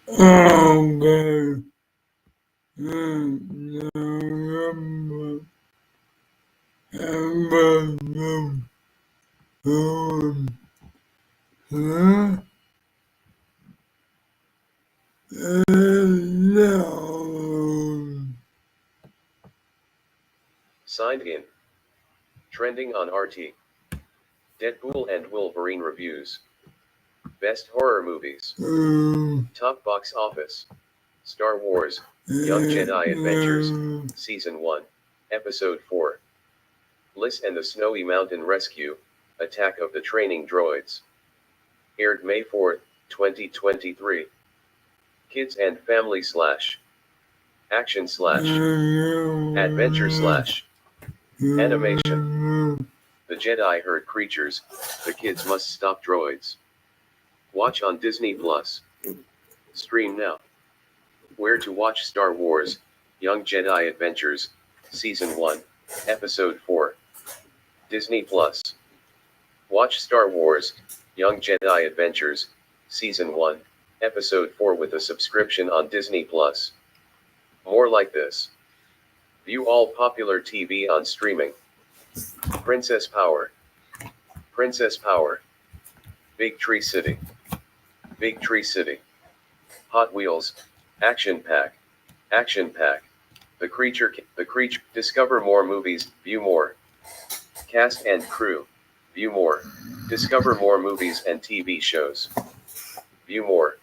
Okay. November episode 4. Signed in. Trending on RT. Deadpool and Wolverine reviews. Best horror movies. Top box office. Star Wars, Young Jedi Adventures, Season 1, Episode 4. Liz and the Snowy Mountain Rescue, Attack of the Training Droids. Aired May 4, 2023. Kids and Family / Action / Adventure / Animation. The Jedi herd creatures, the kids must stop droids. Watch on Disney Plus. Stream now. Where to watch Star Wars, Young Jedi Adventures, Season 1, Episode 4. Disney Plus. Watch Star Wars, Young Jedi Adventures, Season 1, Episode 4 with a subscription on Disney Plus. More like this. View all popular TV on streaming. Princess Power. Princess Power. Big Tree City. Big Tree City. Hot Wheels. Action Pack. Action Pack. The Creature. Discover more movies. View more. Cast and crew. View more. Discover more movies and TV shows. View more.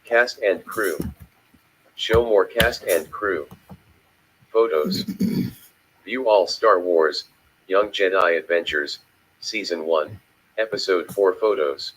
Cast and crew. Show more cast and crew. Photos. View all Star Wars, Young Jedi Adventures, Season 1, Episode 4 photos.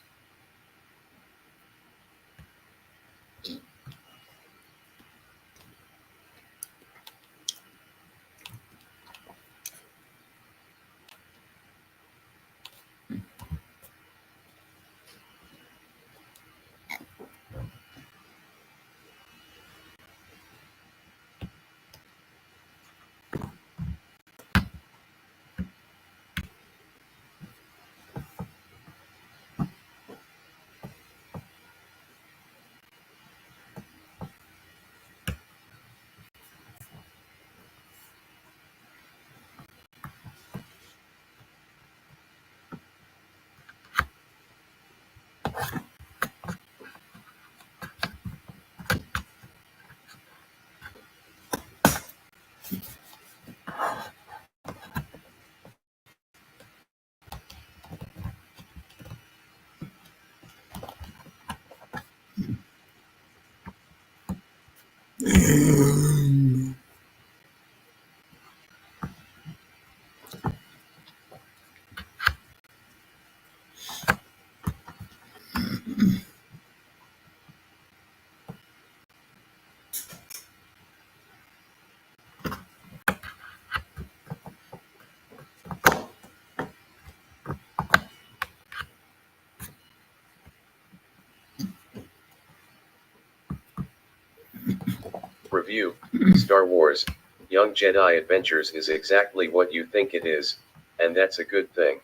Review, Star Wars, Young Jedi Adventures is exactly what you think it is, and that's a good thing.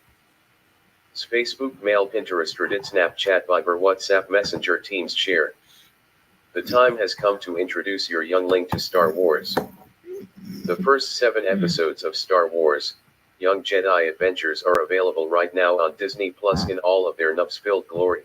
Facebook, Mail, Pinterest, Reddit, Snapchat, Viber, WhatsApp, Messenger, Teams, share. The time has come to introduce your youngling to Star Wars. The first 7 episodes of Star Wars, Young Jedi Adventures are available right now on Disney Plus in all of their Nubs-filled glory.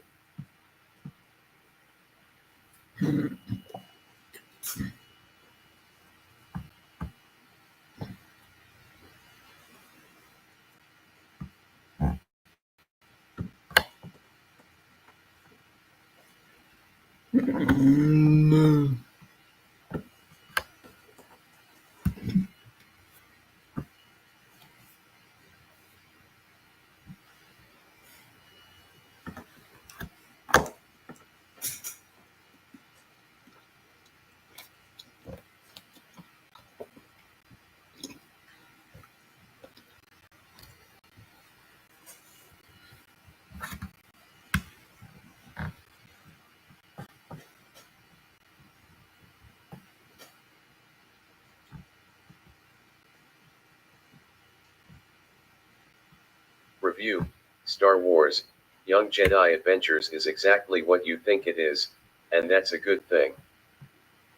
Review, Star Wars, Young Jedi Adventures is exactly what you think it is, and that's a good thing.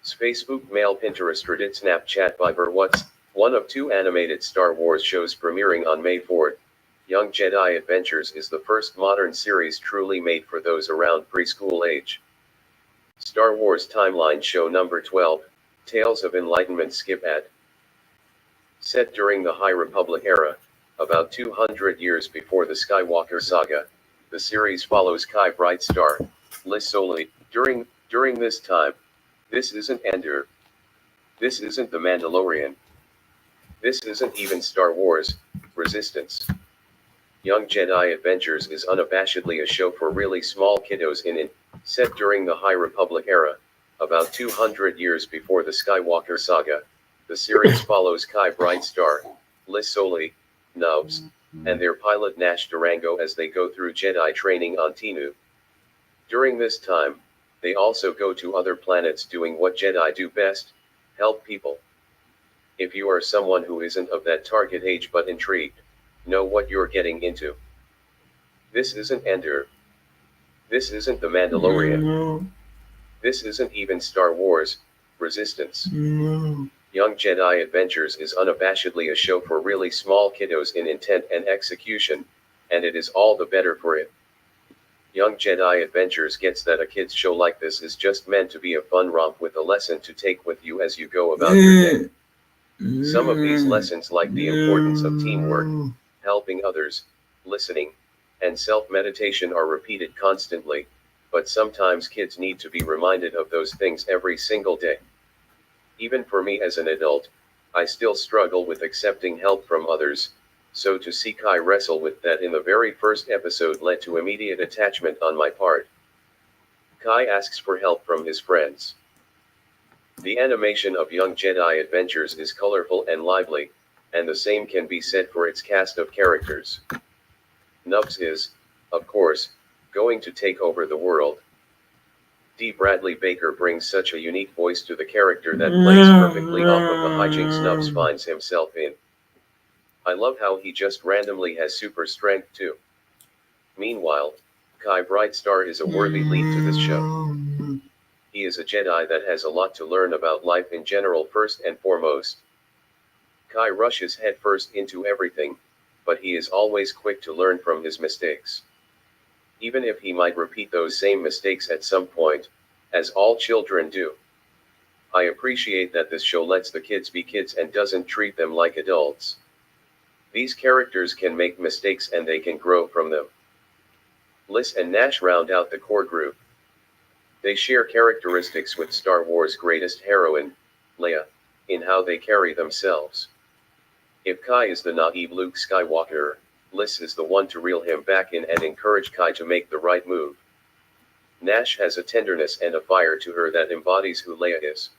Facebook Mail Pinterest Reddit Snapchat Viber What's one of two animated Star Wars shows premiering on May 4th. Young Jedi Adventures is the first modern series truly made for those around preschool age. Star Wars Timeline Show Number 12, Tales of Enlightenment Skip Ad. Set during the High Republic era, about 200 years before the Skywalker saga, the series follows Kai Brightstar, Liz Solely, during this time. This isn't Ender. This isn't The Mandalorian. This isn't even Star Wars, Resistance. Young Jedi Adventures is unabashedly a show for really small kiddos set during the High Republic era, about 200 years before the Skywalker saga. The series follows Kai Brightstar, Liz Solely, Nubs, and their pilot Nash Durango as they go through Jedi training on Tenoo. During this time, they also go to other planets doing what Jedi do best, help people. If you are someone who isn't of that target age but intrigued, know what you're getting into. This isn't Ender. This isn't The Mandalorian. This isn't even Star Wars, Resistance. Young Jedi Adventures is unabashedly a show for really small kiddos in intent and execution, and it is all the better for it. Young Jedi Adventures gets that a kids show like this is just meant to be a fun romp with a lesson to take with you as you go about your day. Some of these lessons, like the importance of teamwork, helping others, listening, and self-meditation, are repeated constantly, but sometimes kids need to be reminded of those things every single day. Even for me as an adult, I still struggle with accepting help from others, so to see Kai wrestle with that in the very first episode led to immediate attachment on my part. Kai asks for help from his friends. The animation of Young Jedi Adventures is colorful and lively, and the same can be said for its cast of characters. Nubs is, of course, going to take over the world. D. Bradley Baker brings such a unique voice to the character that plays perfectly off of the hijinks Nubs finds himself in. I love how he just randomly has super strength too. Meanwhile, Kai Brightstar is a worthy lead to this show. He is a Jedi that has a lot to learn about life in general first and foremost. Kai rushes headfirst into everything, but he is always quick to learn from his mistakes. Even if he might repeat those same mistakes at some point, as all children do. I appreciate that this show lets the kids be kids and doesn't treat them like adults. These characters can make mistakes and they can grow from them. Liz and Nash round out the core group. They share characteristics with Star Wars' greatest heroine, Leia, in how they carry themselves. If Kai is the naive Luke Skywalker, Liz is the one to reel him back in and encourage Kai to make the right move. Nash has a tenderness and a fire to her that embodies who Leia is.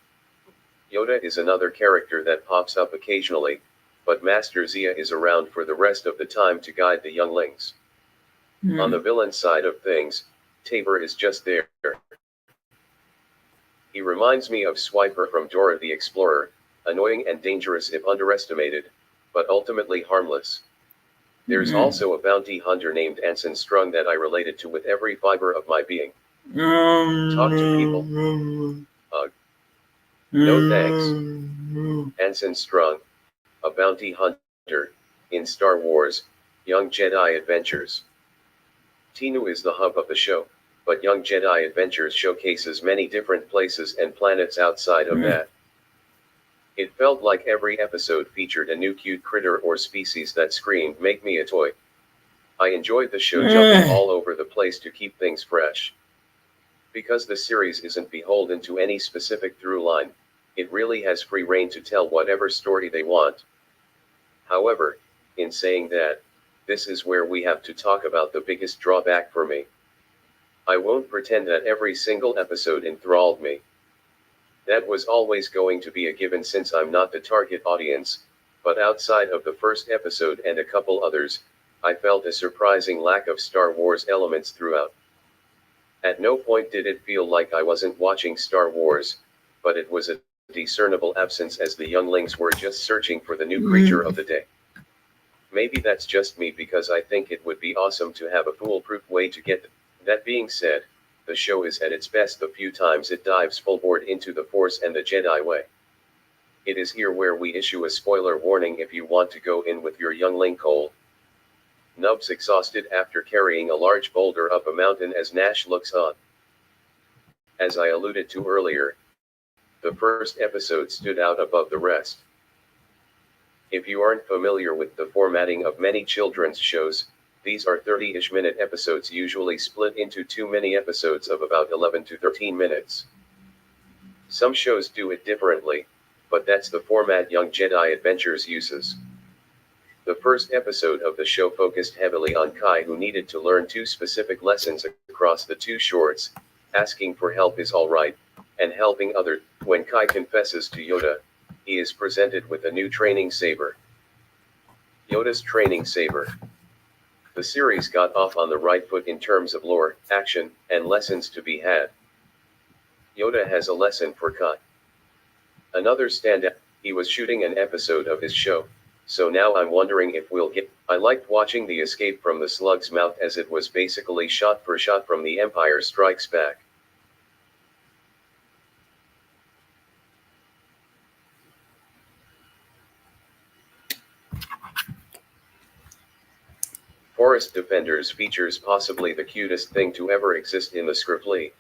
Yoda is another character that pops up occasionally, but Master Zeilla is around for the rest of the time to guide the younglings. On the villain side of things, Taborr is just there. He reminds me of Swiper from Dora the Explorer, annoying and dangerous if underestimated, but ultimately harmless. There's also a bounty hunter named Anson Strung that I related to with every fiber of my being. Talk to people. Ugh. No thanks. Anson Strung, a bounty hunter, in Star Wars, Young Jedi Adventures. Tenoo is the hub of the show, but Young Jedi Adventures showcases many different places and planets outside of that. It felt like every episode featured a new cute critter or species that screamed, "Make me a toy." I enjoyed the show jumping all over the place to keep things fresh. Because the series isn't beholden to any specific through line, it really has free rein to tell whatever story they want. However, in saying that, this is where we have to talk about the biggest drawback for me. I won't pretend that every single episode enthralled me. That was always going to be a given since I'm not the target audience, but outside of the first episode and a couple others, I felt a surprising lack of Star Wars elements throughout. At no point did it feel like I wasn't watching Star Wars, but it was a discernible absence as the younglings were just searching for the new creature of the day. Maybe that's just me because I think it would be awesome to have a foolproof way to get them. That being said, the show is at its best the few times it dives full-board into the Force and the Jedi way. It is here where we issue a spoiler warning if you want to go in with your youngling cold. Nubs exhausted after carrying a large boulder up a mountain as Nash looks on. As I alluded to earlier, the first episode stood out above the rest. If you aren't familiar with the formatting of many children's shows, these are 30-ish minute episodes usually split into 2 mini episodes of about 11 to 13 minutes. Some shows do it differently, but that's the format YounJediAdventures uses. The first episode of the show focused heavily on Kai, who needed to learn 2 specific lessons across the 2 shorts: asking for help is alright, and helping others. When Kai confesses to Yoda, he is presented with a new training saber. Yoda's training saber. The series got off on the right foot in terms of lore, action, and lessons to be had. Yoda has a lesson for Kai. Another standout: he was shooting an episode of his show, so now I'm wondering if we'll get. I liked watching the escape from the slug's mouth, as it was basically shot for shot from The Empire Strikes Back. Forest Defenders features possibly the cutest thing to ever exist in the scriptly.